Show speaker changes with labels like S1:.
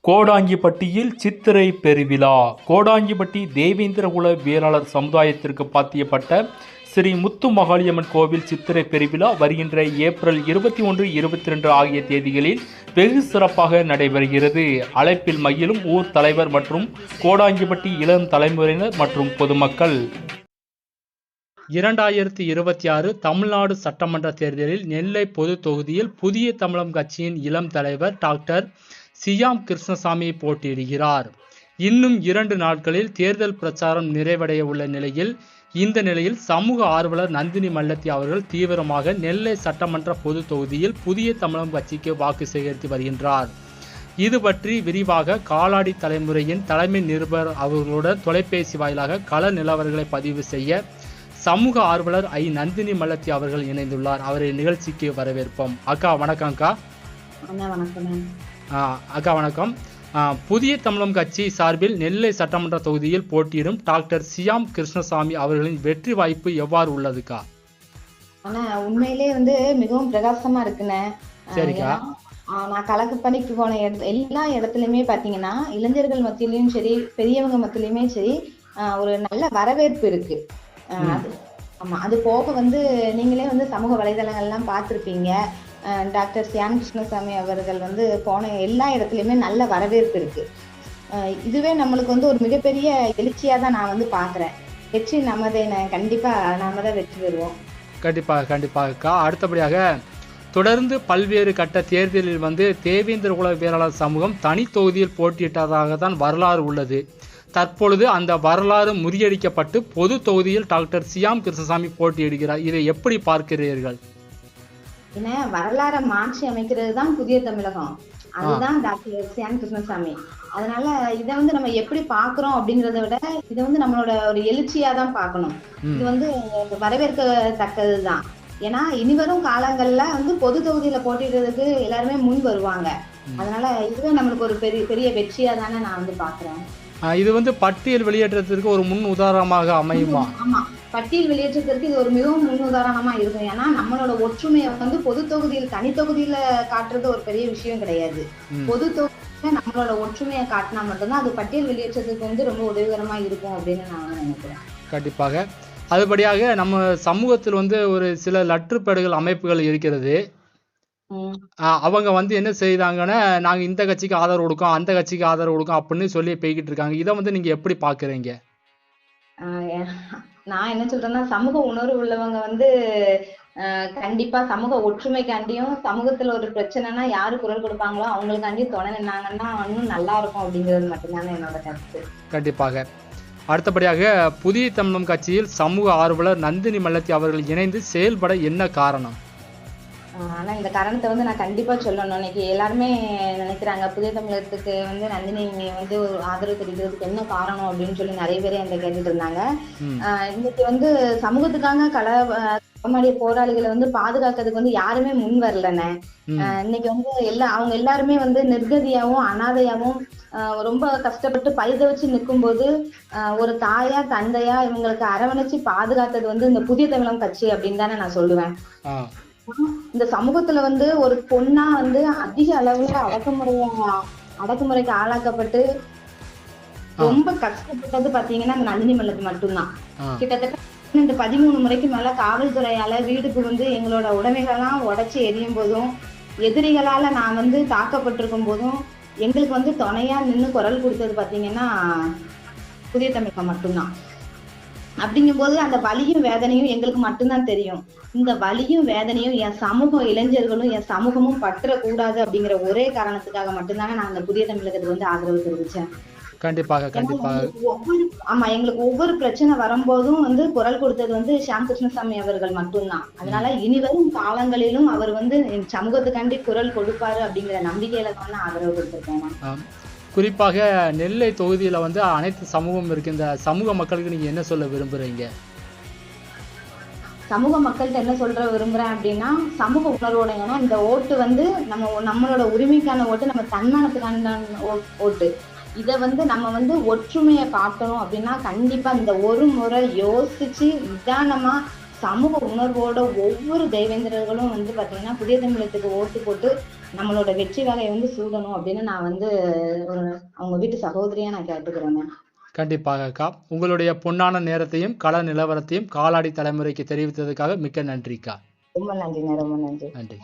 S1: கோடாங்கிப்பட்டியில் சித்திரை பெருவிழா. கோடாங்கிப்பட்டி தேவேந்திரகுல வேளாளர் சமுதாயத்திற்கு பாத்தியப்பட்ட ஸ்ரீ முத்து மகாளியம்மன் கோவில் சித்திரை பெருவிழா வருகின்ற ஏப்ரல் 21, 22 ஆகிய தேதிகளில் வெகு சிறப்பாக நடைபெறுகிறது. அழைப்பில் மகிழும் ஊர் தலைவர் மற்றும் கோடாங்கிப்பட்டி இளம் தலைமுறையினர் மற்றும் பொதுமக்கள். 2026 தமிழ்நாடு சட்டமன்ற தேர்தலில் நெல்லை பொது தொகுதியில் புதிய தமிழகம் கட்சியின் இளம் தலைவர் டாக்டர் சியாம் கிருஷ்ணசாமி போட்டியிடுகிறார். இன்னும் 2 நாட்களில் தேர்தல் பிரச்சாரம் நிறைவடைய உள்ள நிலையில் இந்த நிலையில் சமூக ஆர்வலர் நந்தினி மல்லத்தி அவர்கள் தீவிரமாக நெல்லை சட்டமன்ற பொது தொகுதியில் புதிய தமிழகம் கட்சிக்கு வாக்கு சேகரித்து வருகின்றார். இது பற்றி விரிவாக காலாடி தலைமுறையின் தலைமை நிருபர் அவர்களுடன் தொலைபேசி வாயிலாக கள நிலவரங்களை பதிவு செய்ய சமூக ஆர்வலர் நந்தினி மல்லத்தி அவர்கள் இணைந்துள்ளார். அவரை நிகழ்ச்சிக்கு வரவேற்போம். அக்கா வணக்கம். அக்கா வணக்கம். புதிய தமிழகம் கட்சி சார்பில் நெல்லை சட்டமன்ற தொகுதியில் போட்டியிடும் டாக்டர் சியாம் கிருஷ்ணசாமி அவர்களின் வெற்றி வாய்ப்பு எவ்வாறு உள்ளதுக்கா?
S2: உண்மையிலே மிகவும் பிரகாசமா இருக்குண்ணே. சரிக்கா. நான் கலக்கு பணிக்கு போன எல்லா இடத்துலயுமே பாத்தீங்கன்னா இளைஞர்கள் மத்தியிலயும் சரி பெரியவங்க மத்தியிலுமே சரி ஒரு நல்ல வரவேற்பு இருக்கு. ஆமா, அது போக நீங்களே சமூக வலைதளங்கள்லாம் பார்த்துருப்பீங்க. டாக்டர் சியாம் கிருஷ்ணசாமி அவர்கள் போன எல்லா இடத்துலயுமே நல்ல வரவேற்பு இருக்கு. இதுவே நம்மளுக்கு ஒரு மிகப்பெரிய எழுச்சியா தான் நான் பாக்குறேன். வெற்றி நமதே, கண்டிப்பா நாம தான் வெற்றி பெறுவோம்.
S1: கண்டிப்பாக. அடுத்தபடியாக தொடர்ந்து பல்வேறு கட்ட தேர்தலில் தேவேந்திரகுல வேளாளர் சமூகம் தனி தொகுதியில் போட்டியிட்டதாக தான் வரலாறு உள்ளது. தற்பொழுது அந்த வரலாறு முறியடிக்கப்பட்டு பொது தொகுதியில் டாக்டர் சியாம் கிருஷ்ணசாமி போட்டியிடுகிறார். இதை எப்படி பார்க்கிறீர்கள்?
S2: வரலாறை மாற்றி அமைக்கிறது தான் புதிய தமிழகம். அதுதான் டாக்டர் சியாம் கிருஷ்ணசாமி. அதனால இதை நம்ம எப்படி பாக்குறோம் அப்படிங்கறத விட இதை நம்மளோட ஒரு எழுச்சியா தான் பார்க்கணும். இது வரவேற்கத்தக்கதுதான். ஏன்னா இனிவரும் காலங்கள்ல பொது தொகுதியில போட்டிடுறதுக்கு எல்லாருமே முன் வருவாங்க. அதனால இதுவே நம்மளுக்கு ஒரு பெரிய வெற்றியா தானே நான் பாக்குறேன்.
S1: இது பட்டியல் வெளியேற்றத்திற்கு ஒரு முன் உதாரணமாக அமையுமா?
S2: ஆமா, பட்டியல் வெளியேற்றத்திற்கு இது ஒரு மிகவும் முன் உதாரணமா இருக்கும். ஏன்னா நம்மளோட ஒற்றுமையை பொது தொகுதியில் தனி தொகுதியில காட்டுறது ஒரு பெரிய விஷயம் கிடையாது. பொது தொகுதியில நம்மளோட ஒற்றுமையை காட்டினா மட்டும்தான் அது பட்டியல் வெளியேற்றத்துக்கு ரொம்ப உதவிகரமா இருக்கும் அப்படின்னு நான் நினைக்கிறேன்.
S1: கண்டிப்பாக. அதுபடியாக நம்ம சமூகத்தில் ஒரு சில லற்றுப்பேடுகள் அமைப்புகள் இருக்கிறது. அவங்க என்ன செய்தாங்கன்னா, நாங்க இந்த கட்சிக்கு ஆதரவு கொடுக்கோம், அந்த கட்சிக்கு ஆதரவு கொடுக்கோம் அப்படின்னு சொல்லி போய்கிட்டு இருக்காங்க. இதை நீங்க எப்படி பாக்குறீங்க?
S2: நான் என்ன சொல்றேன்னா, சமூக உணர்வு உள்ளவங்க கண்டிப்பா சமூக ஒற்றுமைக்காண்டியும் சமூகத்துல ஒரு பிரச்சனைனா யாரு குரல் கொடுப்பாங்களோ அவங்களுக்காண்டி துணை நின்னாங்கன்னா இன்னும் நல்லா இருக்கும் அப்படிங்கிறது மட்டும்தானே என்னோட கருத்து.
S1: கண்டிப்பாக. அடுத்தபடியாக புதிய தமிழகம் கட்சியில் சமூக ஆர்வலர் நந்தினி மல்லத்தி அவர்கள் இணைந்து செயல்பட என்ன காரணம்?
S2: ஆனா இந்த காரணத்தை நான் கண்டிப்பா சொல்லணும். இன்னைக்கு எல்லாருமே நினைக்கிறாங்க புதிய தமிழகத்துக்கு நந்தினி ஒரு ஆதரவு தெரிவிக்கிறதுக்கு என்ன காரணம் அப்படின்னு சொல்லி நிறைய பேரே என்கிட்ட கேட்டுட்டு இருந்தாங்க. இன்னைக்கு சமூகத்துக்காக களமாடிய போராளிகளை பாதுகாக்கிறதுக்கு யாருமே முன் வரலன்னு. இன்னைக்கு அவங்க எல்லாருமே நிர்கதியாவும் அனாதையாவும் ரொம்ப கஷ்டப்பட்டு பரிதவிச்சு நிற்கும் போது ஒரு தாயா தந்தையா இவங்களுக்கு அரவணைச்சு பாதுகாத்தது இந்த புதிய தமிழகம் கட்சி அப்படின்னு தானே நான் சொல்லுவேன். இந்த சமூகத்துல ஒரு பொண்ணா அதிக அளவுல அடக்குமுறைக்கு ஆளாக்கப்பட்டு ரொம்ப கஷ்டப்பட்டது பாத்தீங்கன்னா அந்த நந்தினி மல்லத்தி மட்டும்தான். கிட்டத்தட்ட 13 முறைக்கு மேல காவல்துறையால வீடுக்கு எங்களோட உடைமைகள்லாம் உடைச்சு எரியும் போதும் எதிரிகளால நான் தாக்கப்பட்டிருக்கும் போதும் எங்களுக்கு துணையா நின்று குரல் கொடுத்தது பாத்தீங்கன்னா புதிய தமிழகம் மட்டும்தான். அப்படிங்கும் போது அந்த வலியும் வேதனையும் எங்களுக்கு மட்டும்தான் தெரியும். இந்த வலியும் வேதனையும் என் சமூக இளைஞர்களும் என் சமூகமும் பற்றக்கூடாது அப்படிங்கிற ஒரே காரணத்துக்காக மட்டும்தானே நான் அந்த புதிய தமிழகத்துக்கு ஆதரவு தெரிவிச்சேன்.
S1: கண்டிப்பாக.
S2: எங்களுக்கு ஒவ்வொரு பிரச்சனை வரும்போதும் குரல் கொடுத்தது சியாம் கிருஷ்ணசாமி அவர்கள் மட்டும்தான். அதனால இனிவரும் காலங்களிலும் அவர் என் சமூகத்துக்காண்டி குரல் கொடுப்பாரு அப்படிங்கிற நம்பிக்கையில தான் ஆதரவு கொடுத்திருக்கேன்.
S1: குறிப்பாக நெல்லை தொகுதியில அனைத்து சமூகம் இருக்கு. இந்த சமூக மக்களுக்கு நீங்க என்ன சொல்ல விரும்புறீங்க?
S2: சமூக மக்கள்கிட்ட என்ன சொல்ற விரும்புறேன் அப்படின்னா, சமூக உணர்வோட, ஏன்னா இந்த ஓட்டு நம்மளோட உரிமைக்கான ஓட்டு, நம்ம தன்மானத்துக்கான ஓட்டு. இதை நம்ம ஒற்றுமையை காட்டணும் அப்படின்னா கண்டிப்பா இந்த ஒரு முறை யோசிச்சு நிதானமா சமூக உணர்வோட ஒவ்வொரு தெய்வேந்திரர்களும் பாத்தீங்கன்னா புதிய தமிழகத்துக்கு ஓட்டு போட்டு நம்மளோட வெற்றி வகை வந்து சூடணும் அப்படின்னு நான் வந்து ஒரு அவங்க வீட்டு சகோதரியா நான் கேட்டுக்கிறேங்க.
S1: கண்டிப்பாக அக்கா. உங்களுடைய பொன்னான நேரத்தையும் கள நிலவரத்தையும் காலாடி தலைமுறைக்கு தெரிவித்ததுக்காக மிக்க நன்றிக்கா.
S2: ரொம்ப நன்றிங்க, ரொம்ப நன்றி.
S1: நன்றி.